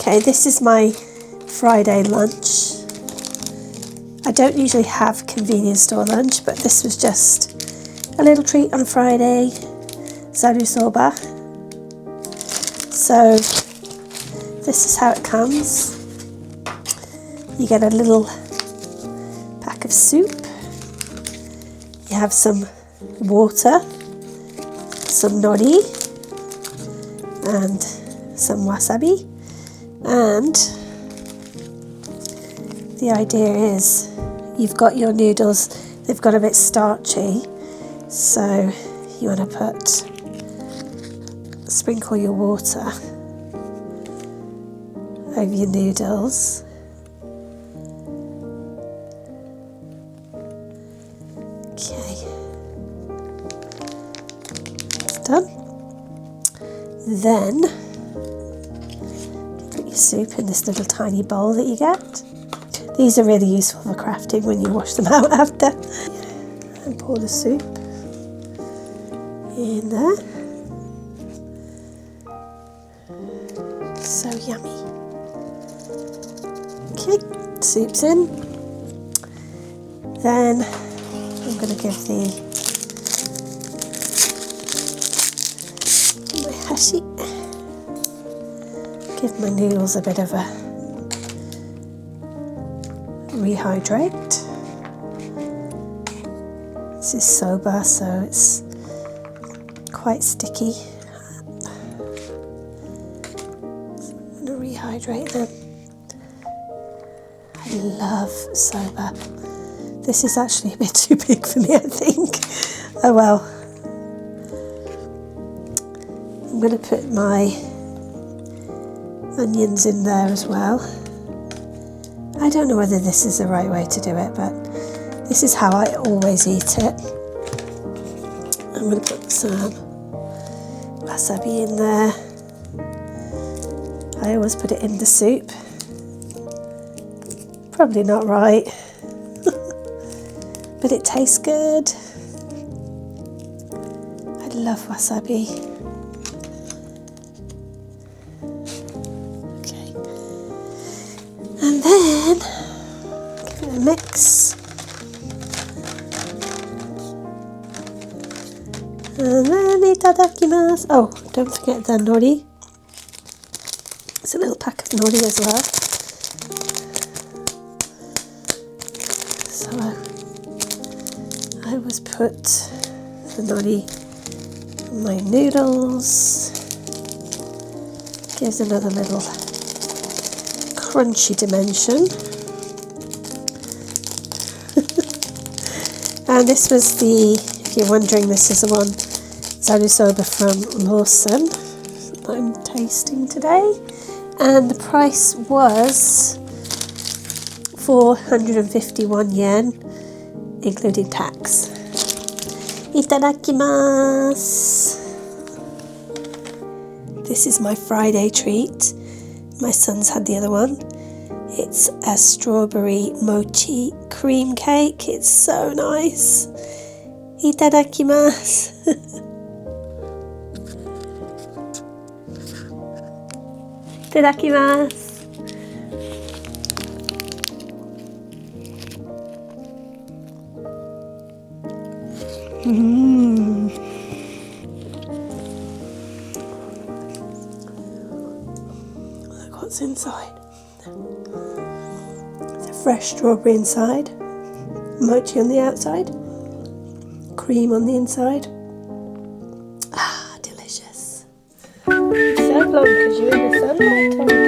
Okay, this is my Friday lunch. I don't usually have convenience store lunch, but this was just a little treat on a Friday. Zaru soba. So this is how it comes. You get a little pack of soup. You have some water, some nori, and some wasabi. And the idea is you've got your noodles, they've got a bit starchy, so you want to sprinkle your water over your noodles. Okay, it's done. Then soup in this little tiny bowl that you get. These are really useful for crafting when you wash them out after. And pour the soup in there. So yummy. Okay, soup's in. Then I'm going to give my hashi. Give my noodles a bit of a rehydrate. This is soba, so it's quite sticky. So I'm going to rehydrate them. I love soba. This is actually a bit too big for me, I think. Oh well. I'm going to put my onions in there as well. I don't know whether this is the right way to do it, but this is how I always eat it. I'm going to put some wasabi in there. I always put it in the soup. Probably not right, but it tastes good. I love wasabi. And then give it a mix. And then itadakimasu. Oh, don't forget the nori. It's a little pack of nori as well. So I always put the nori on my noodles. Gives another little crunchy dimension. And this was if you're wondering, this is the one zaru soba from Lawson. that I'm tasting today, and the price was 451 yen, including tax. Itadakimasu! This is my Friday treat. My son's had the other one. It's a strawberry mochi cream cake. It's so nice. Itadakimasu! Itadakimasu! Look what's inside. It's a fresh strawberry inside, mochi on the outside, cream on the inside. Ah, delicious. So long because you're in the sunlight.